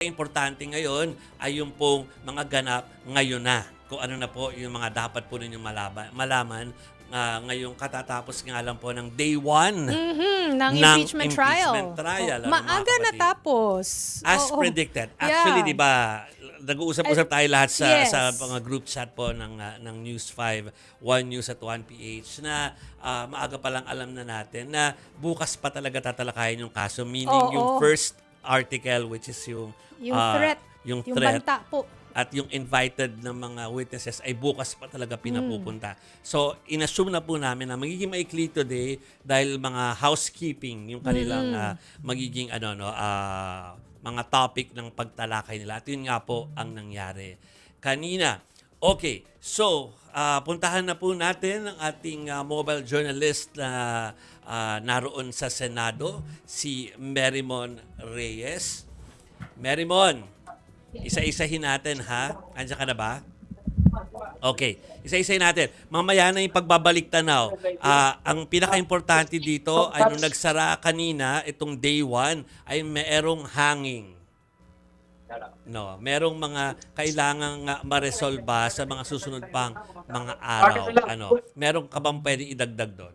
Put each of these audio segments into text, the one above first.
Importante ngayon ay yung pong mga ganap ngayon na. Kung ano na po yung mga dapat po ninyong malaman ngayong katatapos nga lang po ng day 1 Ng ng impeachment impeachment trial. trial. Ano, mga Maaga kapatid? natapos. As Oo. predicted. Actually, Yeah. di ba, nag-uusap-usap tayo lahat Yes. sa mga group chat po ng News 5, One News at 1PH na maaga pa lang alam na natin na bukas pa talaga tatalakayin yung kaso. Meaning yung Oo. first article which is yung Threat. yung Yung threat banta po. at yung invited ng mga witnesses ay bukas pa talaga pinapupunta. So, inassume na po namin na magiging maikli today dahil mga housekeeping yung kanilang magiging mga topic ng pagtalakay nila. At yun nga po ang nangyari kanina. Okay, so puntahan na po natin ang ating mobile journalist na naroon sa Senado, si Merrimon Reyes. Merrimon, isa-isahin natin ha. Andiyan ka na ba? Okay, isa-isahin natin. Mamaya na yung pagbabalik tanaw. Ang pinaka-importante dito ay nung nagsara kanina, itong day 1, ay merong hanging. No, merong mga kailangang ma-resolve sa mga susunod pang mga araw. Meron ka bang pwedeng idagdag doon?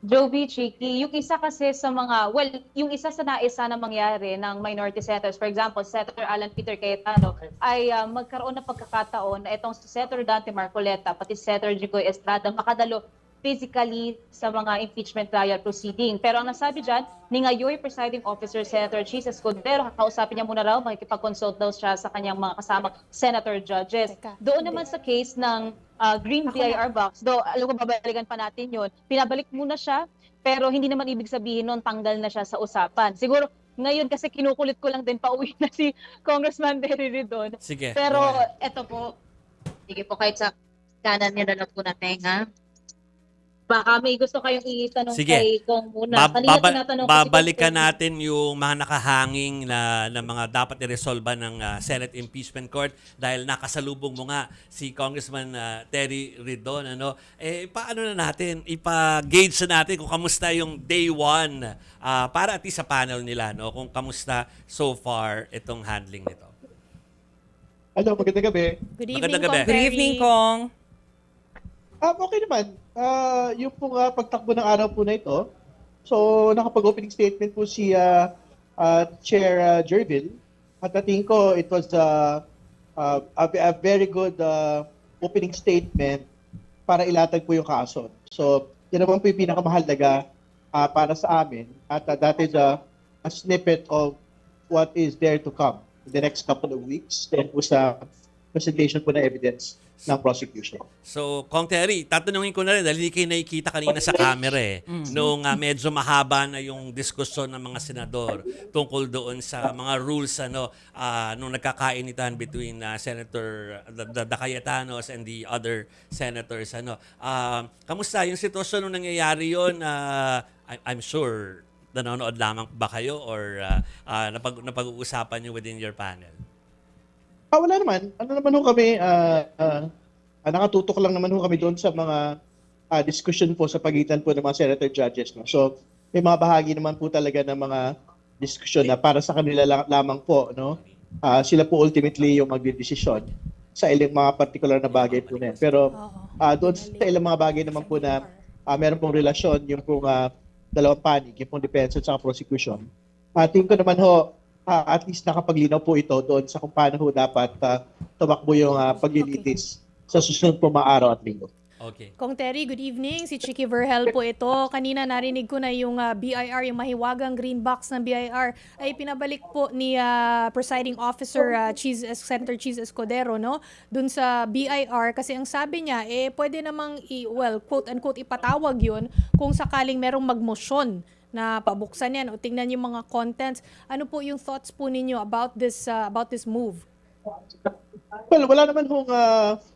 Jovi, Chiki, yung isa kasi sa mga, yung isa sa naisa na mangyari ng minority senators, for example, Senator Alan Peter Cayetano, ay magkaroon ng pagkakataon na itong si Senator Dante Marcoleta, pati Senator Jigoy Estrada, makadalo physically sa mga impeachment trial proceeding. Pero ang nasabi dyan, ni ngayon presiding officer Senator Chis Escudero, kakausapin niya muna raw, makikipag-consult daw siya sa kanyang mga kasamang senator judges. Doon naman sa case ng Green BIR box, though alam ko babalikan pa natin yun, pinabalik muna siya, pero hindi naman ibig sabihin nun tanggal na siya sa usapan. Siguro ngayon kasi kinukulit ko lang din, pauwi na si Congressman Terry Ridon. Sige. Pero eto po, sige po kahit sa kanan niya na lang po na tenga. Baka may gusto kayong itanong kay Kong muna. Babalikan natin yung mga nakahanging na mga dapat i-resolve ng Senate Impeachment Court dahil nakasalubong mo nga si Congressman Terry Ridon. Paano na natin? Ipa-gauge na natin kung kamusta yung day 1 para at least sa panel nila, no? Kung kamusta so far itong handling nito. Hello, magandang gabi. Good evening, Magandang gabi. Kong Good evening, Kong. Okay naman. Yung pong pagtakbo ng araw po na ito, so nakapag-opening statement po si Chair Jervil. At I think ko it was a very good opening statement para ilatag po yung kaso. So, yun naman po yung pinakamahalaga para sa amin. At that is a snippet of what is there to come in the next couple of weeks. Then po sa presentation po na evidence ng prosecution. So, Kong Terry, tatanungin ko na rin dahil hindi kayo nakikita kanina sa camera nung medyo mahaba na yung diskusyon ng mga senador tungkol doon sa mga rules nung nagkakainitan between Senator the Cayetanos and the other senators. Kamusta yung sitwasyon nung nangyayari yun? I'm sure nanonood lamang ba kayo or napag-uusapan nyo within your panel? Wala naman. Ano naman ho kami, nakatutok lang naman ho kami doon sa mga discussion po sa pagitan po ng mga senator judges. No? So, may mga bahagi naman po talaga ng mga discussion na para sa kanila lamang po. No? Sila po ultimately yung magdidesisyon sa ilang mga particular na bagay po na yan. Pero doon sa ilang mga bagay naman po na meron pong relasyon, yung pong dalawang panig, yung pong defense at saka prosecution. Tingin ko naman ho, at least nakapaglinaw po ito doon sa kung paano ho dapat tumakbo yung paglilitis sa susunod po mga araw at linggo. Okay. Kong Terry, good evening. Si Chicky Verhel po ito. Kanina narinig ko na yung BIR, yung mahiwagang green box ng BIR ay pinabalik po ni presiding officer Senator Chis Escudero, no? Dun sa BIR kasi ang sabi niya pwede namang quote unquote ipatawag yun kung sakaling merong magmosyon na pabuksan yan o tingnan yung mga contents. Ano po yung thoughts po ninyo about this move? Well, wala naman hong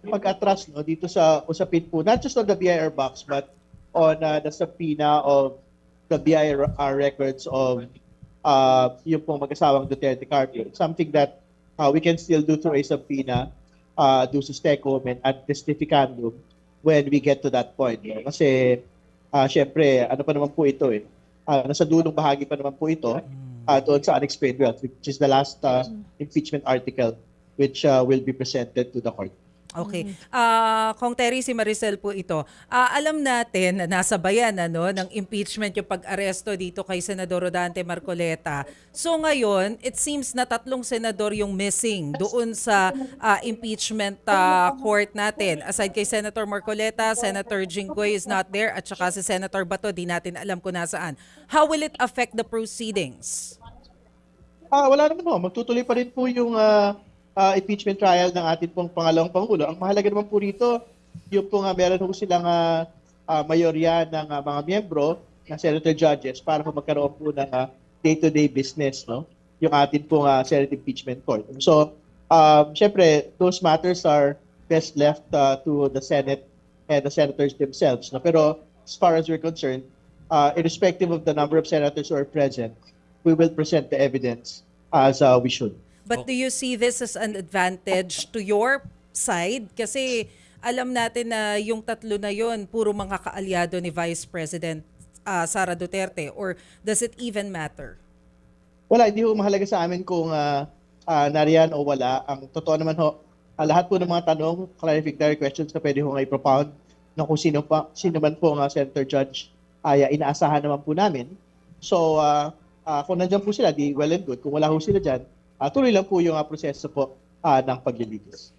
pag-atras dito sa usapin po, not just on the BIR box, but on the subpoena of the BIR records of yung pong mag-asawang Duterte Carpio. Something that we can still do through a subpoena, do sa STECOM and testificandum when we get to that point. Kasi, syempre, ano pa naman po ito nasa dulong bahagi pa naman po ito doon sa unexplained wealth, which is the last impeachment article which will be presented to the court. Okay. Kung Terry, si Maricel po ito. Alam natin na nasa bayan ng impeachment yung pag-aresto dito kay Senador Rodante Marcoleta. So ngayon, it seems na 3 senador yung missing doon sa impeachment court natin. Aside kay Senator Marcoleta, Senator Jinggoy is not there at saka si Senator Bato, di natin alam kung nasaan. How will it affect the proceedings? Wala naman ho. Magtutuloy pa rin po yung impeachment trial ng ating pong pangalawang Pangulo. Ang mahalaga naman po rito, yung pong meron po silang mayorya ng mga miyembro ng Senator Judges para po magkaroon po ng day-to-day business, no? Yung ating pong Senate Impeachment Court. So, syempre, those matters are best left to the Senate and the senators themselves. No? Pero as far as we're concerned, irrespective of the number of senators who are present, we will present the evidence as we should. But do you see this as an advantage to your side? Kasi alam natin na yung 3 na yon puro mga kaalyado ni Vice President Sara Duterte, or does it even matter? Wala, hindi ho mahalaga sa amin kung nariyan o wala. Ang totoo naman ho, lahat po ng mga tanong, clarificatory questions na pwede ho nga i-propound na kung sino man po ang Senator Judge ay inaasahan naman po namin. So, kung nandiyan po sila, di well and good. Kung wala ho sila dyan, tuloy lang po yung proseso po ng paglilitis.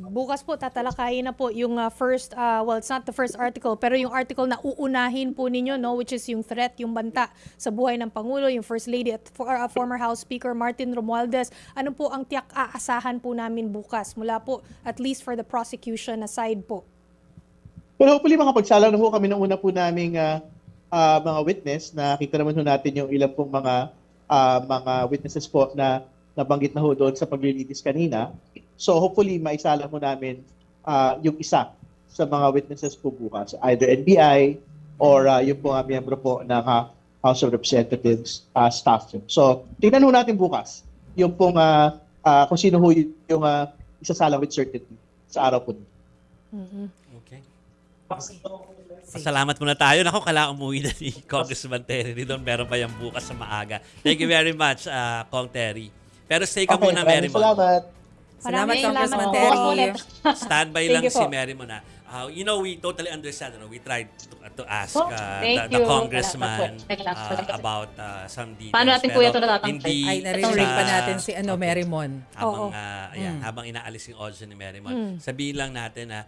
Bukas po tatalakayin na po yung first, well, it's not the first article, pero yung article na uunahin po ninyo, no, which is yung threat, yung banta sa buhay ng Pangulo, yung First Lady at former House Speaker Martin Romualdez. Ano po ang tiyak aasahan po namin bukas mula po, at least for the prosecution na side po? Pero hopefully makapagsalang na ho kami ng una po naming mga witness. Nakita naman ho natin yung ilang pong mga witnesses po na nabanggit na ho doon sa paglilitis kanina. So hopefully maisala mo namin yung isa sa mga witnesses po bukas, either NBI or yung po miyembro po ng House of Representatives staff. So tingnan ho natin bukas yung pong kung sino ho yung isasalang with certainty sa araw po. Okay. Pasalamat muna tayo. Naku, kala umuwi na ni Congressman Terry doon. Meron pa yung bukas sa maaga. Thank you very much, Kong Terry. Pero stay ka muna, Mary Mon. Salamat. Salamat, Maraming Congressman salamat. Terry. Ulit. Standby Thank lang you si po. Mary Mon. We totally understand. We tried to ask Thank the you. congressman Salamat po. about some details. Paano natin po Pero ito natatangkay? hindi Ay, narinig sa- pa natin si Mary Mon. Habang, habang inaalis yung audio ni Mary Mon. Sabihin lang natin na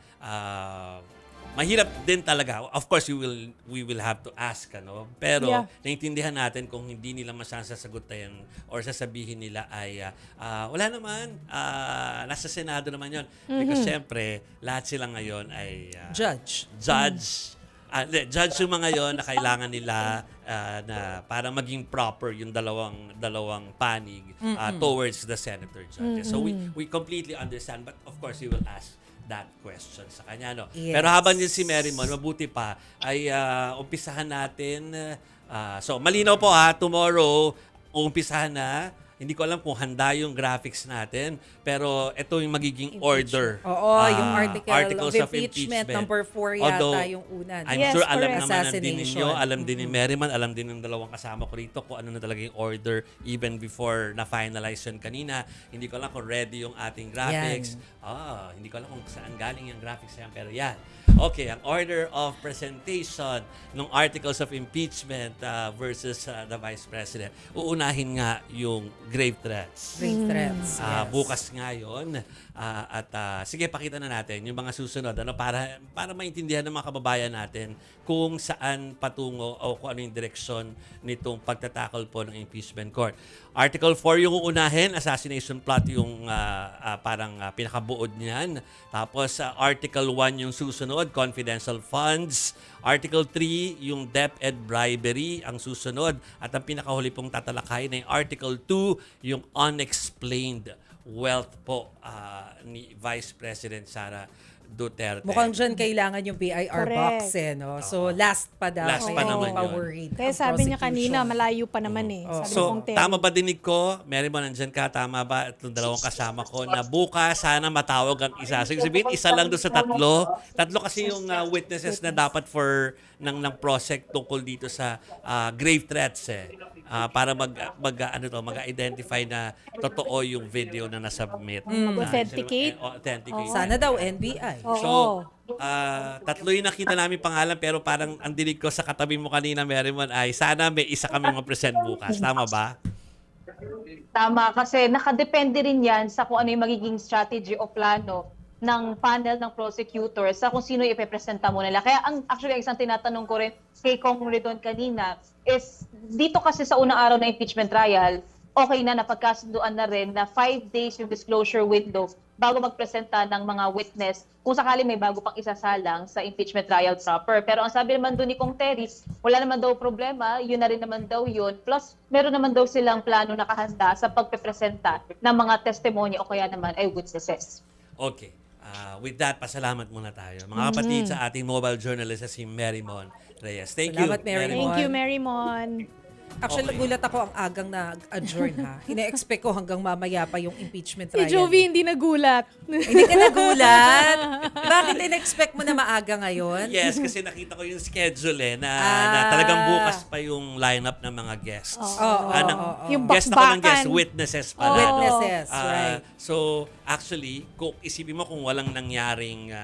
mahirap din talaga. Of course, we will have to ask, Pero Yeah. naintindihan natin kung hindi nila masyadong sasagutin or sasabihin nila ay wala naman, nasa Senado naman yon. Because syempre, lahat sila ngayon ay Judge. judge yung mga yon na kailangan nila na para maging proper yung dalawang panig towards the senator judges. So we completely understand, but of course we will ask that question sa kanya, no? Yes. Pero habang din si Mary Mon, mabuti pa ay umpisahan natin. So malinaw po tomorrow umpisahan na. Hindi ko alam kung handa yung graphics natin, pero ito yung magiging order. Oo, yung articles of impeachment, number 4 yata Although, yung una. I'm Yes, sure alam correct. naman din Assassination. ninyo, alam din ni Merriman, alam din ng dalawang kasama ko rito kung ano na talaga yung order even before na-finalize yun kanina. Hindi ko alam kung ready yung ating graphics. Hindi ko alam kung saan galing yung graphics yan, pero yan. Okay, ang order of presentation ng articles of impeachment versus the Vice President. Uunahin nga yung grave threats. Grave threats. Yes. Bukas nga yun. Sige, pakita na natin yung mga susunod para maintindihan ng mga kababayan natin kung saan patungo o kung ano yung direksyon nitong pagtatakol po ng impeachment court. Article 4 yung uunahin, assassination plot yung parang pinakabuod niyan. Tapos Article 1 yung susunod, confidential funds. Article 3 yung debt and bribery ang susunod. At ang pinakahuli pong tatalakay na yung Article 2 yung unexplained wealth po ni Vice President Sara Duterte. Mukhang dyan kailangan yung BIR Correct. box no? So last pa daw. Last kaya pa hindi naman pa yun. worried Kaya ang sabi niya kanina, prosecution. malayo pa naman Sabi So, kong Terry. tama ba dinig ko? Mary Mon, nandyan ka? Tama ba itong dalawang kasama ko na bukas sana matawag ang isa? So, sabihin, isa lang doon sa tatlo. Tatlo kasi yung witnesses na dapat ng PROSEC tungkol dito sa grave threats. para mag-identify na totoo yung video na nasubmit. Mag-authenticate? Authenticate. Sana daw NBI. Oo. So, tatlo yung nakita namin pangalan pero parang ang dinig ko sa katabi mo kanina, Merrimon, ay sana may isa kami ma-present bukas. Tama ba? Tama, kasi nakadepende rin yan sa kung ano yung magiging strategy o plano ng panel ng prosecutor sa kung sino ipepresenta mo nila. Kaya actually, isang tinatanong ko rin kay Kong Ridon kanina is, dito kasi sa unang araw na impeachment trial, okay na napagkasunduan na rin na 5 days yung disclosure window bago magpresenta ng mga witness kung sakali may bago pang isasalang sa impeachment trial proper. Pero ang sabi naman doon ni Kong Terry, wala naman daw problema, yun na rin naman daw yun. Plus, meron naman daw silang plano nakahanda sa pagpepresenta ng mga testimonya o kaya naman ay witnesses. Okay. With that, pasalamat muna tayo. Mga kapatid sa ating mobile journalist na si Merrimon Reyes. Thank you, Salamat, Merrimon. Thank you, Marymon. Actually, Okay. nagulat ako ang agang nag-adjourn ha. Ina-expect ko hanggang mamaya pa yung impeachment Si trial. Jovi hindi nagulat. Hindi ka nagulat? Bakit in-expect mo na maaga ngayon? Yes, kasi nakita ko yung schedule na Ah. talagang bukas pa yung lineup ng mga guests. Oo, Yung guest ako ng bakbakan. guest, witnesses pala. no? Witnesses, Ah, right. So, actually, kung isipin mo kung walang nangyaring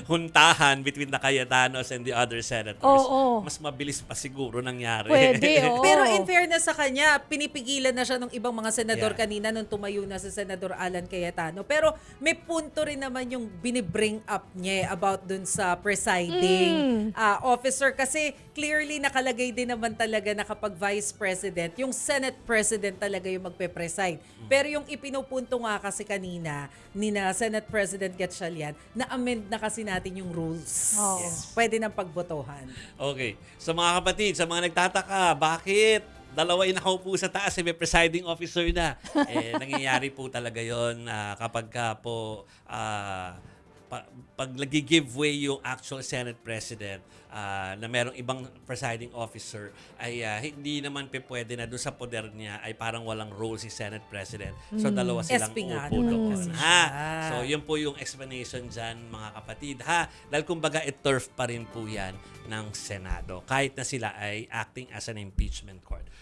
huntahan between the Cayetanos and the other senators, Oo. mas mabilis pa siguro nangyari. Pwede, oo. Pero in fairness sa kanya, pinipigilan na siya ng ibang mga senador Yeah. kanina nung tumayo na sa Senador Alan Cayetano. Pero may punto rin naman yung binibring up niya about dun sa presiding officer. Kasi clearly nakalagay din naman talaga na kapag vice president, yung Senate president talaga yung magpe-preside. Pero yung ipinupunto nga kasi kanina ni na Senate President Gatchalian, na-amend na kasi natin yung rules. Oo. Pwede nang pagbotohan. Okay. So mga kapatid, sa mga nagtataka, bakit dalawa yung nakaupo sa taas, may presiding officer na? Nangyayari po talaga yon kapag ka po pag nag-giveaway yung actual Senate President na merong ibang presiding officer, ay hindi naman pwede na doon sa poder niya ay parang walang role si Senate President. So dalawa silang SP nga uupo naman doon. kasi Ha? siya. So yun po yung explanation dyan, mga kapatid. Ha? Dahil kumbaga, turf pa rin po yan ng Senado kahit na sila ay acting as an impeachment court.